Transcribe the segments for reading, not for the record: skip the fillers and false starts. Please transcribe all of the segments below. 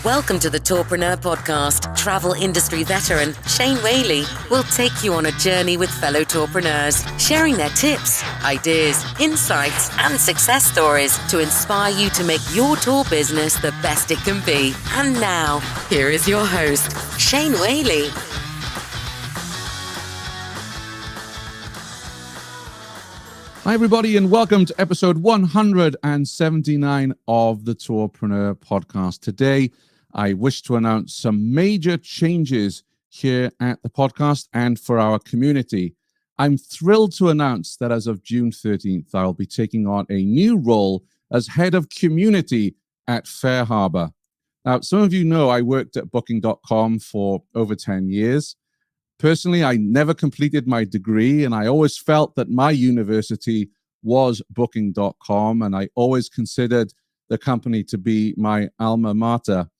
Welcome to the Tourpreneur podcast. Travel industry veteran Shane Whaley will take you on a journey with fellow tourpreneurs, sharing their tips, ideas, insights, and success stories to inspire you to make your tour business the best it can be. And now, here is your host, Shane Whaley. Hi, everybody, and welcome to episode 179 of the Tourpreneur podcast. Today, I wish to announce some major changes here at the podcast and for our community. I'm thrilled to announce that as of June 13th, I'll be taking on a new role as head of community at FareHarbor. Now, some of you know I worked at Booking.com for over 10 years. Personally, I never completed my degree, and I always felt that my university was Booking.com, and I always considered the company to be my alma mater.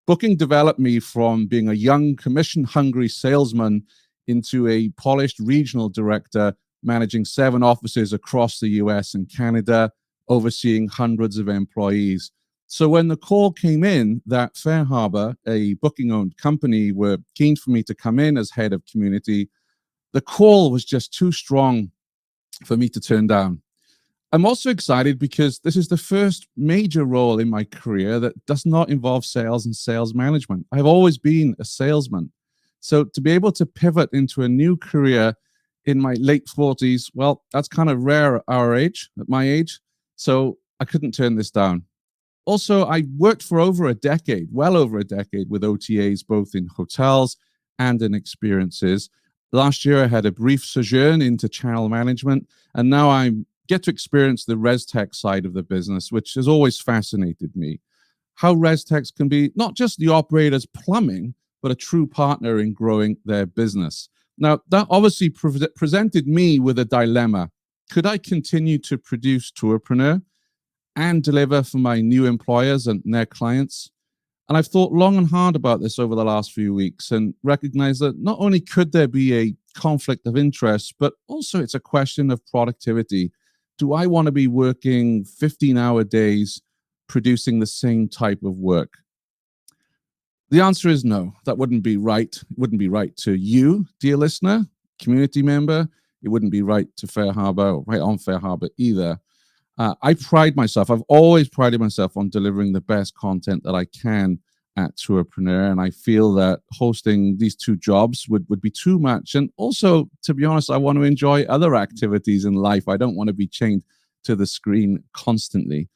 Booking developed me from being a young, commission-hungry salesman into a polished regional director, managing 7 offices across the US and Canada, overseeing hundreds of employees. So when the call came in that FareHarbor, a Booking-owned company, were keen for me to come in as head of community, the call was just too strong for me to turn down. I'm also excited because this is the first major role in my career that does not involve sales and sales management. I've always been a salesman. So to be able to pivot into a new career in my late 40s, well, that's kind of rare at my age. So I couldn't turn this down. Also, I worked for well over a decade with OTAs, both in hotels and in experiences. Last year, I had a brief sojourn into channel management, and now I get to experience the ResTech side of the business, which has always fascinated me. How ResTechs can be not just the operator's plumbing, but a true partner in growing their business. Now, that obviously presented me with a dilemma. Could I continue to produce Tourpreneur and deliver for my new employers and their clients? And I've thought long and hard about this over the last few weeks and recognized that not only could there be a conflict of interest, but also it's a question of productivity. Do I want to be working 15-hour days producing the same type of work? The answer is no. That wouldn't be right. It wouldn't be right to you, dear listener, community member. It wouldn't be right to FareHarbor, or right on FareHarbor either. I've always prided myself on delivering the best content that I can at Tourpreneur, and I feel that hosting these 2 jobs would be too much. And also, to be honest, I want to enjoy other activities in life. I don't want to be chained to the screen constantly.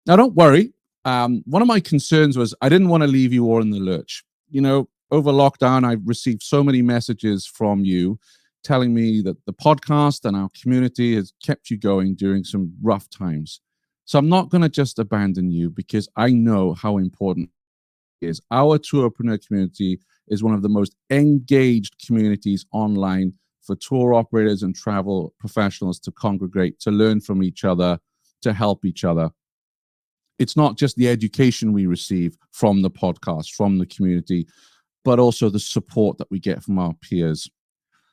Now, don't worry. One of my concerns was I didn't want to leave you all in the lurch. You know, over lockdown, I've received so many messages from you telling me that the podcast and our community has kept you going during some rough times. So I'm not going to just abandon you because I know how important it is. Our Tourpreneur community is one of the most engaged communities online for tour operators and travel professionals to congregate, to learn from each other, to help each other. It's not just the education we receive from the podcast, from the community, but also the support that we get from our peers.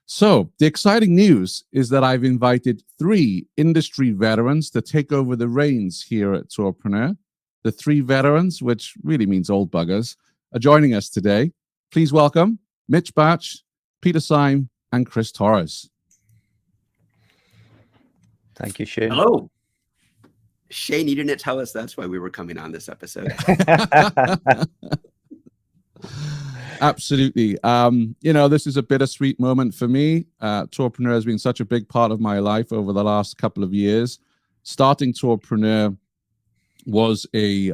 So the exciting news is that I've invited 3 industry veterans to take over the reins here at Tourpreneur. The 3 veterans, which really means old buggers, are joining us today. Please welcome Mitch Batch, Peter Syme, and Chris Torres. Thank you, Shane. Hello. Shane, you didn't tell us that's why we were coming on this episode. Absolutely. This is a bittersweet moment for me. Tourpreneur has been such a big part of my life over the last couple of years. Starting Tourpreneur was a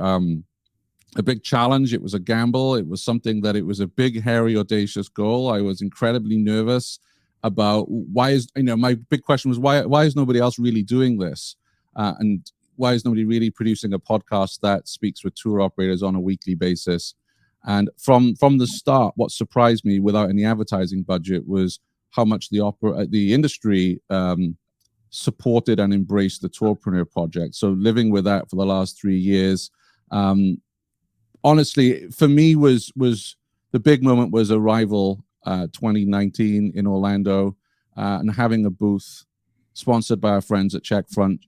big challenge. It was a gamble. It was something that it was a big, hairy, audacious goal. I was incredibly nervous about my big question was why is nobody else really doing this? And why is nobody really producing a podcast that speaks with tour operators on a weekly basis? And from the start, what surprised me without any advertising budget was how much the industry supported and embraced the Tourpreneur project. So living with that for the last 3 years, honestly, for me was the big moment was Arrival 2019 in Orlando and having a booth sponsored by our friends at Checkfront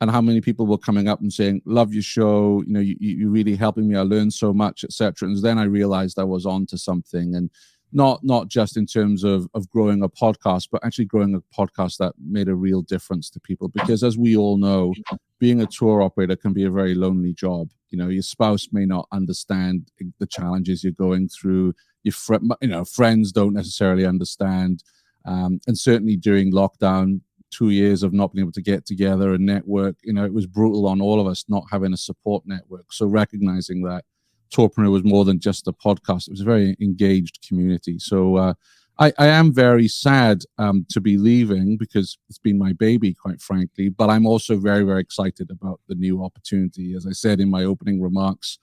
and how many people were coming up and saying, love your show, you're really helping me, I learned so much, etc. And then I realized I was onto something, and not just in terms of growing a podcast, but actually growing a podcast that made a real difference to people. Because as we all know, being a tour operator can be a very lonely job. Your spouse may not understand the challenges you're going through. Your friends don't necessarily understand. And certainly during lockdown, 2 years of not being able to get together and network, it was brutal on all of us not having a support network. So recognizing that Tourpreneur was more than just a podcast, it was a very engaged community. So I am very sad to be leaving, because it's been my baby, quite frankly, but I'm also very, very excited about the new opportunity. As I said in my opening remarks,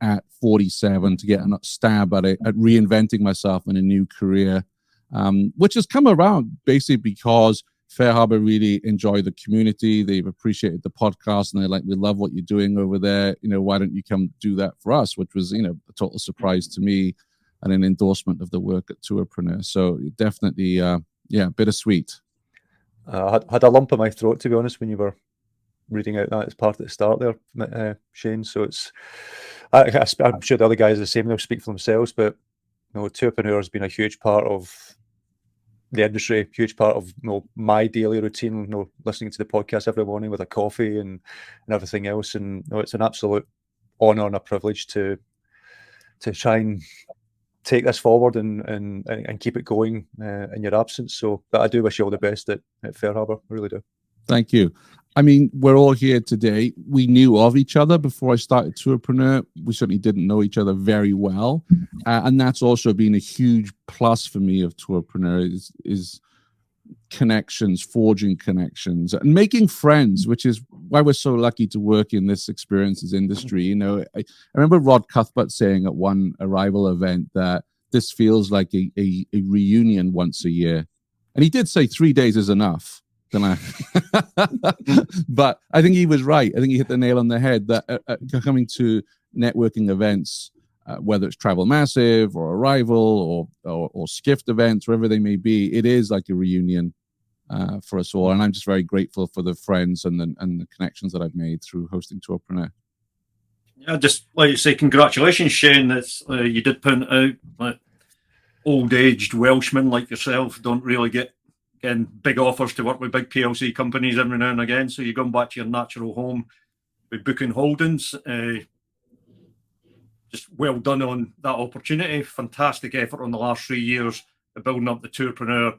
at 47, to get a stab at reinventing myself in a new career, which has come around basically because FareHarbor really enjoy the community. They've appreciated the podcast, and they're like, we love what you're doing over there. Why don't you come do that for us? Which was, a total surprise to me, and an endorsement of the work at Tourpreneur. So definitely, bittersweet. I had a lump in my throat, to be honest, when you were reading out that as part at the start there, Shane. So I'm sure the other guys are the same. They'll speak for themselves, but Tourpreneur has been a huge part of the industry, huge part of my daily routine. Listening to the podcast every morning with a coffee and everything else, and it's an absolute honor and a privilege to try and take this forward and keep it going in your absence. So, but I do wish you all the best at FareHarbor. I really do. Thank you. I mean, we're all here today. We knew of each other before I started Tourpreneur. We certainly didn't know each other very well. And that's also been a huge plus for me of Tourpreneur is connections, forging connections, and making friends, which is why we're so lucky to work in this experiences industry. I remember Rod Cuthbert saying at one Arrival event that this feels like a reunion once a year. And he did say 3 days is enough. But I think he was right. I think he hit the nail on the head that coming to networking events, whether it's Travel Massive or Arrival or Skift events, wherever they may be, it is like a reunion for us all. And I'm just very grateful for the friends and the connections that I've made through hosting Tourpreneur. Yeah, just like you say, congratulations, Shane. That's you did point out that old-aged Welshmen like yourself don't really get big offers to work with big PLC companies every now and again. So you're going back to your natural home with Booking Holdings. Just well done on that opportunity. Fantastic effort on the last 3 years of building up the Tourpreneur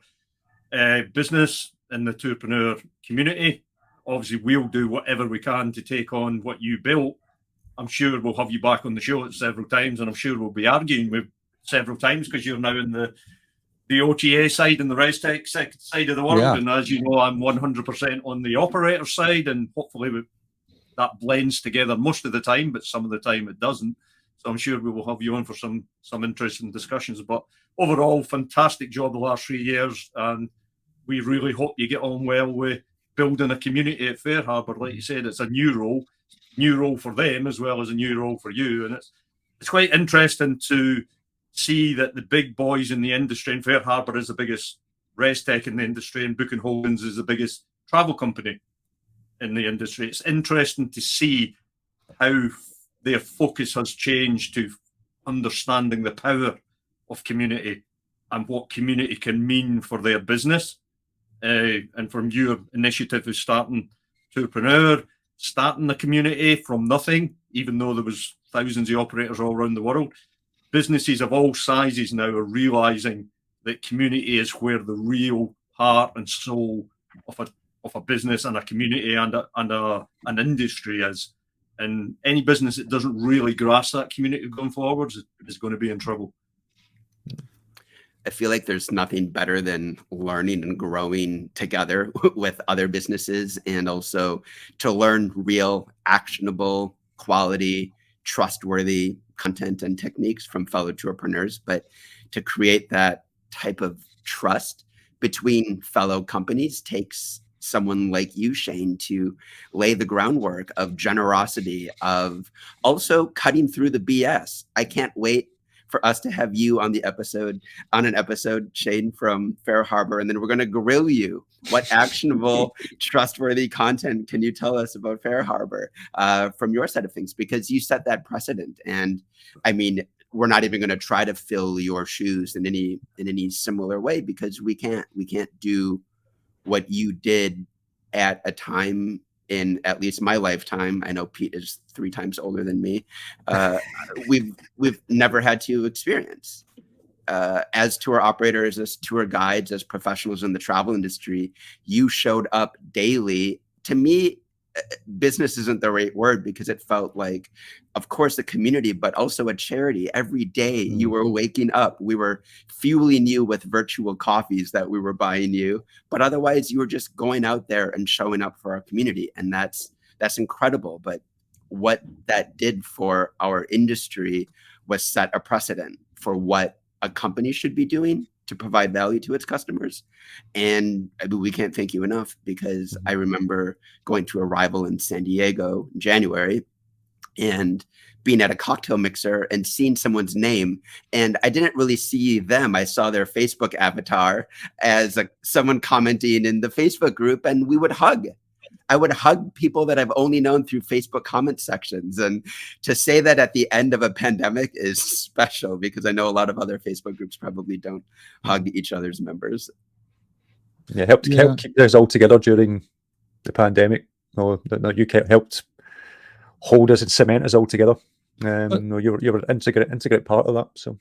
business and the Tourpreneur community. Obviously, we'll do whatever we can to take on what you built. I'm sure we'll have you back on the show several times, and I'm sure we'll be arguing with several times because you're now in the OTA side and the ResTech side of the world. Yeah. And as you know, I'm 100% on the operator side, and hopefully that blends together most of the time, but some of the time it doesn't. So I'm sure we will have you on for some interesting discussions. But overall, fantastic job the last 3 years, and we really hope you get on well with building a community at FareHarbor. Like you said, it's a new role for them as well as a new role for you, and it's quite interesting to see that the big boys in the industry, and FareHarbor is the biggest ResTech in the industry, and Booking Holdings is the biggest travel company in the industry. It's interesting to see how their focus has changed to understanding the power of community and what community can mean for their business. And from your initiative of starting Tourpreneur, starting the community from nothing, even though there was thousands of operators all around the world, businesses of all sizes now are realizing that community is where the real heart and soul of a business and a community and an industry is. And any business that doesn't really grasp that community going forwards is going to be in trouble. I feel like there's nothing better than learning and growing together with other businesses, and also to learn real, actionable, quality, trustworthy content and techniques from fellow tourpreneurs. But to create that type of trust between fellow companies takes someone like you, Shane, to lay the groundwork of generosity, of also cutting through the BS. I can't wait for us to have you on an episode, Shane from FareHarbor, and then we're going to grill you. What actionable, trustworthy content can you tell us about FareHarbor from your side of things? Because you set that precedent, and I mean, we're not even going to try to fill your shoes in any similar way, because we can't do what you did at a time in at least my lifetime. I know Pete is 3 times older than me. We've never had to experience. As tour operators, as tour guides, as professionals in the travel industry, you showed up daily. To me, business isn't the right word, because it felt like, of course, a community, but also a charity. Every day you were waking up, we were fueling you with virtual coffees that we were buying you, but otherwise you were just going out there and showing up for our community. And that's incredible. But what that did for our industry was set a precedent for what a company should be doing to provide value to its customers. And I mean, we can't thank you enough, because I remember going to Arrival in San Diego in January and being at a cocktail mixer and seeing someone's name. And I didn't really see them. I saw their Facebook avatar as someone commenting in the Facebook group, and we would hug. I would hug people that I've only known through Facebook comment sections. And to say that at the end of a pandemic is special, because I know a lot of other Facebook groups probably don't hug each other's members. Yeah, helped keep us all together during the pandemic. No, you helped hold us and cement us all together. No, you were an integrate part of that. So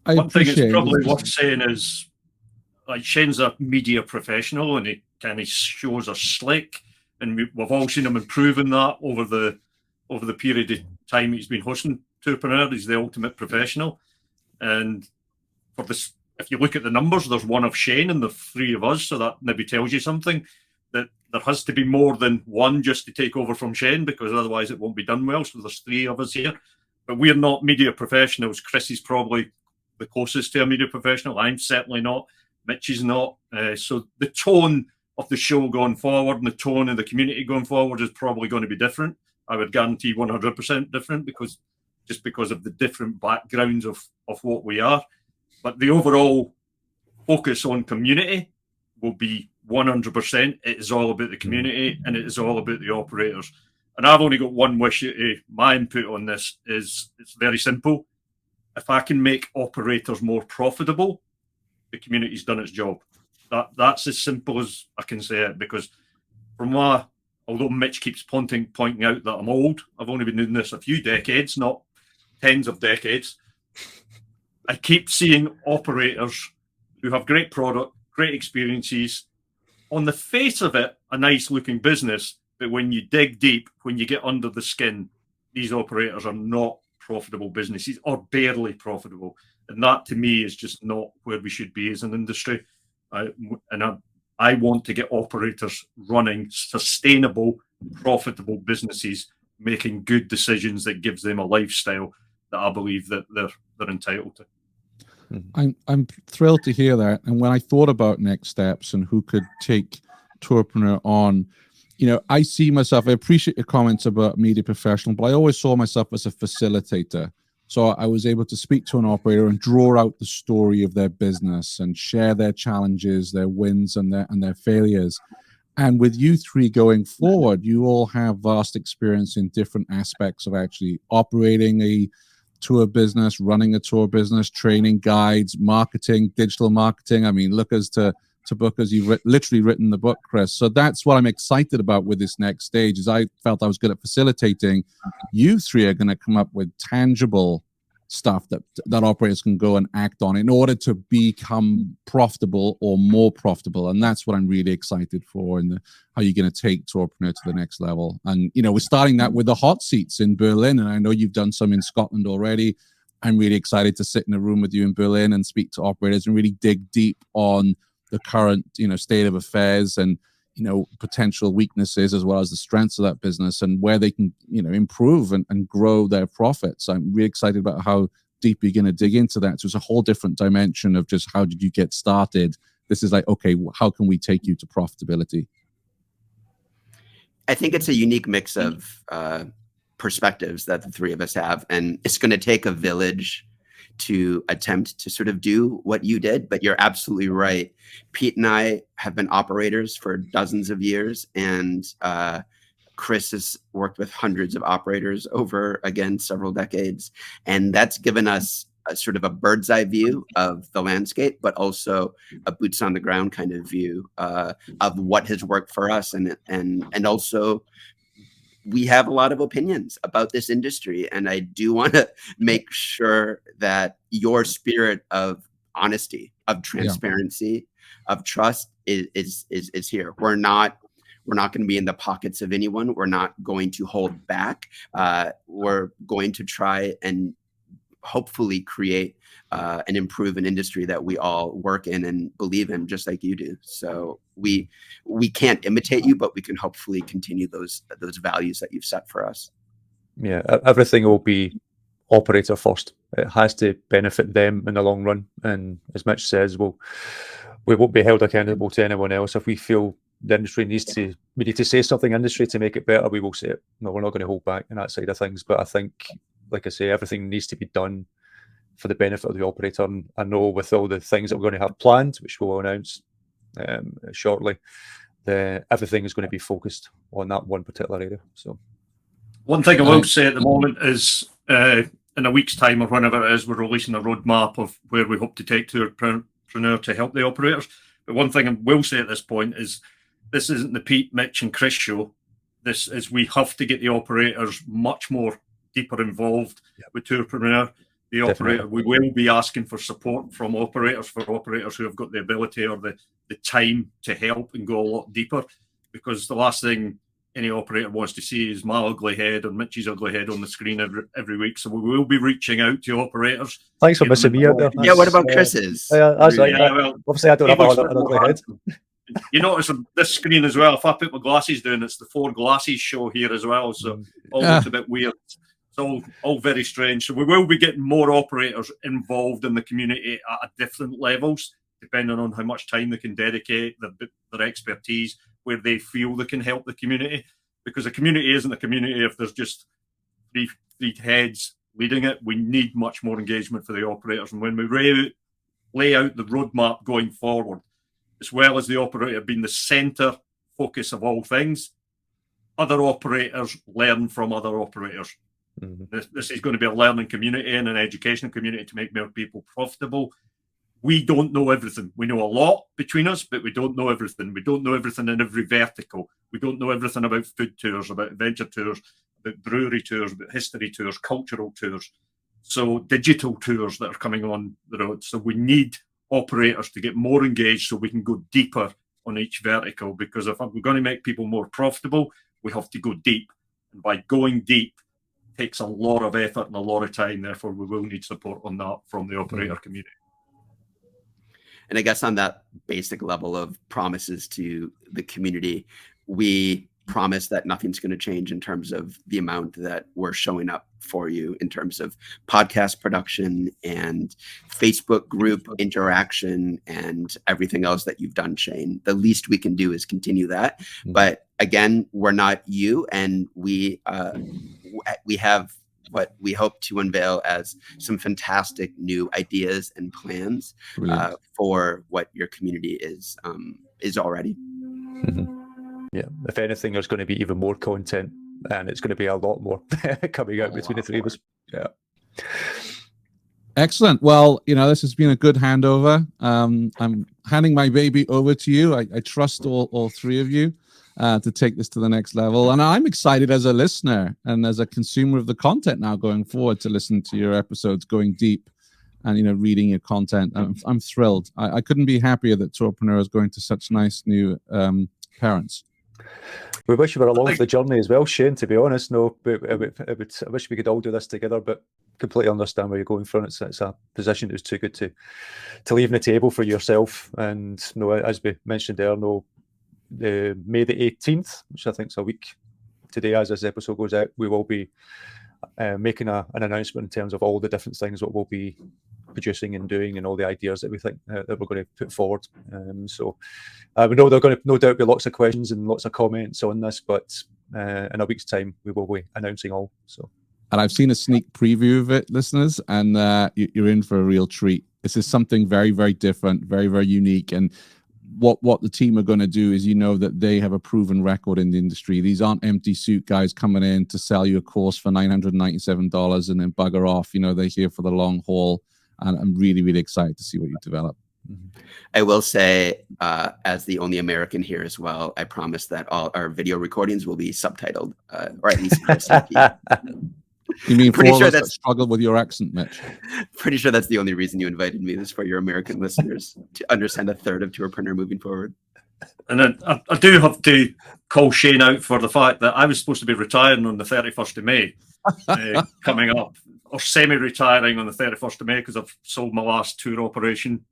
one thing it's probably worth saying is, like, Shane's a media professional, and he kind of shows are slick. And we've all seen him improving that over the period of time he's been hosting Tourpreneur. He's the ultimate professional. And for this, if you look at the numbers, there's one of Shane and the 3 of us. So that maybe tells you something, that there has to be more than one just to take over from Shane, because otherwise it won't be done well. So there's 3 of us here. But we're not media professionals. Chris is probably the closest to a media professional. I'm certainly not. Mitch is not. So the tone of the show going forward and the tone of the community going forward is probably going to be different. I would guarantee 100% different, because of the different backgrounds of what we are. But the overall focus on community will be 100%. It is all about the community, and it is all about the operators. And I've only got one wish. My input on this is, it's very simple. If I can make operators more profitable, the community's done its job. That's as simple as I can say it, because although Mitch keeps pointing out that I'm old, I've only been doing this a few decades, not tens of decades. I keep seeing operators who have great product, great experiences, on the face of it, a nice looking business, but when you dig deep, when you get under the skin, these operators are not profitable businesses, or barely profitable. And that, to me, is just not where we should be as an industry. I want to get operators running sustainable, profitable businesses, making good decisions that gives them a lifestyle that I believe that they're entitled to. I'm thrilled to hear that. And when I thought about next steps and who could take Tourpreneur on, I see myself, I appreciate your comments about media professional, but I always saw myself as a facilitator. So I was able to speak to an operator and draw out the story of their business and share their challenges, their wins, and their failures. And with you 3 going forward, you all have vast experience in different aspects of actually operating a tour business, running a tour business, training guides, marketing, digital marketing. I mean, look as to bookers, you've literally written the book, Chris. So that's what I'm excited about with this next stage, is I felt I was good at facilitating. You 3 are going to come up with tangible stuff that operators can go and act on in order to become profitable or more profitable. And that's what I'm really excited for, and how you're going to take Tourpreneur to the next level. And, we're starting that with the hot seats in Berlin. And I know you've done some in Scotland already. I'm really excited to sit in a room with you in Berlin and speak to operators and really dig deep on the current, state of affairs, and, potential weaknesses, as well as the strengths of that business, and where they can, improve and grow their profits. I'm really excited about how deep you're going to dig into that. So it's a whole different dimension of just how did you get started. This is like, okay, how can we take you to profitability? I think it's a unique mix of perspectives that the 3 of us have, and it's going to take a village. to attempt to sort of do what you did. But you're absolutely right. Pete and I have been operators for dozens of years, and Chris has worked with hundreds of operators over, again, several decades. And that's given us a sort of a bird's eye view of the landscape, but also a boots on the ground kind of view of what has worked for us. And also, we have a lot of opinions about this industry. And I do want to make sure that your spirit of honesty, of transparency, of trust is here. We're not going to be in the pockets of anyone. We're not going to hold back. We're going to try and hopefully create and improve an industry that we all work in and believe in, just like you do. So we can't imitate you, but we can hopefully continue those values that you've set for us. Yeah, everything will be operator first. It has to benefit them in the long run. And as Mitch says, we won't be held accountable to anyone else. If we feel the industry we need to say something in the industry to make it better, we will say it. No, we're not going to hold back in that side of things. But I think, like I say, everything needs to be done for the benefit of the operator. And I know with all the things that we're going to have planned, which we'll announce shortly, everything is going to be focused on that one particular area. So, one thing I will say at the moment is, in a week's time or whenever it is, we're releasing a roadmap of where we hope to take Tourpreneur to help the operators. But one thing I will say at this point is, this isn't the Pete, Mitch, and Chris show. This is, we have to get the operators much more deeper involved with Tourpreneur. The operator, we will be asking for support from operators, for operators who have got the ability or the time to help and go a lot deeper, because the last thing any operator wants to see is my ugly head or Mitch's ugly head on the screen every week. So we will be reaching out to operators. Thanks for missing me out there. Yeah, what about Chris's? Obviously, I don't have an ugly head. You notice on this screen as well, if I put my glasses down, it's the 4 glasses show here as well. So all looks a bit weird. It's all very strange. So we will be getting more operators involved in the community at different levels, depending on how much time they can dedicate, their expertise, where they feel they can help the community. Because a community isn't a community if there's just three heads leading it. We need much more engagement for the operators. And when we lay out the roadmap going forward, as well as the operator being the centre focus of all things, other operators learn from other operators. Mm-hmm. This is going to be a learning community and an educational community to make more people profitable. We don't know everything. We know a lot between us, but we don't know everything. We don't know everything in every vertical. We don't know everything about food tours, about adventure tours, about brewery tours, about history tours, cultural tours. So digital tours that are coming on the road. So we need operators to get more engaged so we can go deeper on each vertical, because if we're going to make people more profitable, we have to go deep. And by going deep takes a lot of effort and a lot of time. Therefore, we will need support on that from the operator community. And I guess on that basic level of promises to the community, we promise that nothing's going to change in terms of the amount that we're showing up for you in terms of podcast production and Facebook group interaction and everything else that you've done, Shane. The least we can do is continue that. Mm-hmm. But again, we're not you, and we have what we hope to unveil as some fantastic new ideas and plans for what your community is already. Mm-hmm. Yeah, if anything, there's going to be even more content, and it's going to be a lot more coming out between the three of us. Yeah. Excellent. Well, this has been a good handover. I'm handing my baby over to you. I trust all three of you to take this to the next level. And I'm excited as a listener and as a consumer of the content now going forward to listen to your episodes, going deep and, reading your content. I'm thrilled. I couldn't be happier that Tourpreneur is going to such nice new parents. We wish you were along for the journey as well, Shane, to be honest. No, but I wish we could all do this together, but completely understand where you're going from. It's a position that was too good to leave on the table for yourself. And as we mentioned earlier, May the 18th, which I think is a week today as this episode goes out, we will be making an announcement in terms of all the different things that we'll be producing and doing and all the ideas that we think that we're going to put forward. So we know there are going to no doubt be lots of questions and lots of comments on this, but in a week's time we will be announcing all. So And I've seen a sneak preview of it, listeners, and you're in for a real treat. This is something very, very different, very, very unique. And what the team are going to do is, that they have a proven record in the industry. These aren't empty suit guys coming in to sell you a course for $997 and then bugger off. They're here for the long haul. And I'm really, really excited to see what you develop. I will say, as the only American here as well, I promise that all our video recordings will be subtitled, or at least You mean pretty for sure us that that's struggle with your accent, Mitch? Pretty sure that's the only reason you invited me, is for your American listeners to understand a third of Tourpreneur moving forward. And then I do have to call Shane out for the fact that I was supposed to be retiring on the 31st of May coming up, or semi-retiring on the 31st of May, because I've sold my last tour operation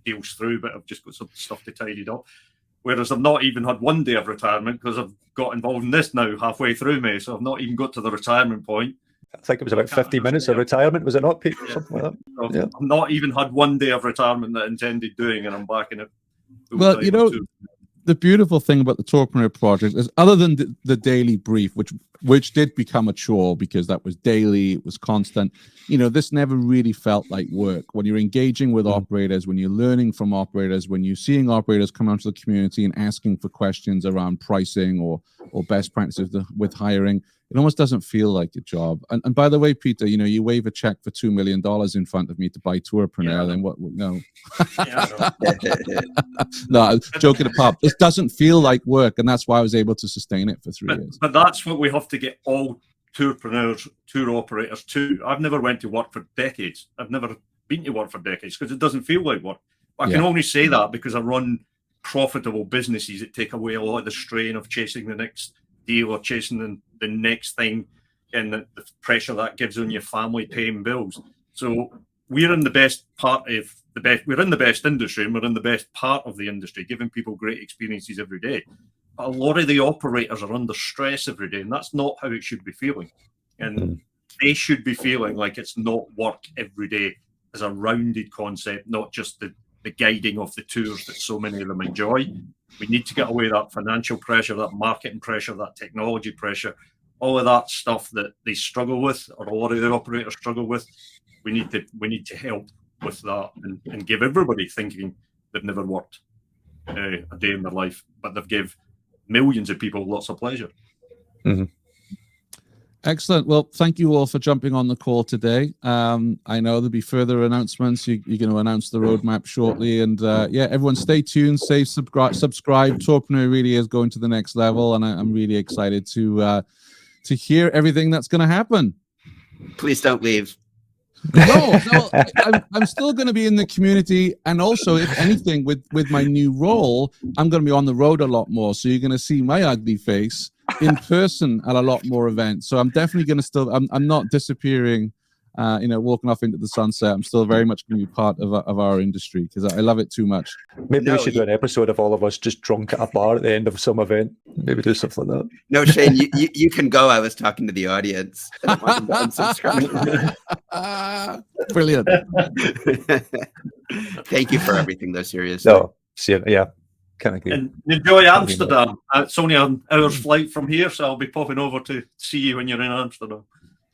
deals through, but I've just got some stuff to tidy up. Whereas I've not even had one day of retirement, because I've got involved in this now halfway through May, so I've not even got to the retirement point. I think it was about 50 minutes of retirement, was it not, Pete? Yeah. Something like that. So Yeah. I've not even had one day of retirement that I intended doing, and I'm back in it. Well, the beautiful thing about the Tourpreneur project is, other than the daily brief, which did become a chore because that was daily, it was constant, this never really felt like work. When you're engaging with operators, when you're learning from operators, when you're seeing operators come out to the community and asking for questions around pricing or best practices with hiring, it almost doesn't feel like a job. And by the way, Peter, you wave a check for $2 million in front of me to buy Tourpreneur, then what? No. No, joking apart, this doesn't feel like work, and that's why I was able to sustain it for 3 years. But that's what we have to get all tourpreneurs, tour operators to. I've never went to work for decades. I've never been to work for decades because it doesn't feel like work. I can only say that because I run profitable businesses that take away a lot of the strain of chasing the next deal or chasing the next thing, and the pressure that gives on your family paying bills. So we're in the best part of the best. We're in the best industry, and we're in the best part of the industry, giving people great experiences every day. But a lot of the operators are under stress every day, and that's not how it should be feeling. And they should be feeling like it's not work every day as a rounded concept, not just the guiding of the tours that so many of them enjoy. We need to get away that financial pressure, that marketing pressure, that technology pressure, all of that stuff that they struggle with, or a lot of the operators struggle with. We need to help with that and give everybody thinking they've never worked a day in their life, but they've give millions of people lots of pleasure. Excellent. Well, thank you all for jumping on the call today. I know there'll be further announcements. You're going to announce the roadmap shortly. And everyone stay tuned, subscribe. Tourpreneur really is going to the next level. And I'm really excited to hear everything that's going to happen. Please don't leave. No, I'm still going to be in the community. And also, if anything, with my new role, I'm going to be on the road a lot more. So you're going to see my ugly face in person at a lot more events. So I'm definitely going to I'm not disappearing, walking off into the sunset. I'm still very much going to be part of our industry because I love it too much. Maybe we should do an episode of all of us just drunk at a bar at the end of some event. Maybe do something like that. No, Shane, you can go. I was talking to the audience. I don't want them to unsubscribe. Brilliant. Thank you for everything, though, seriously. No, yeah. Kind of and enjoy Amsterdam. It's only an hour's flight from here, so I'll be popping over to see you when you're in Amsterdam.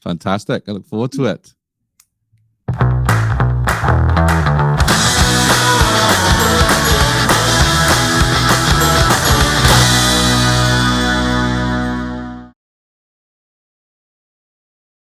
Fantastic. I look forward to it.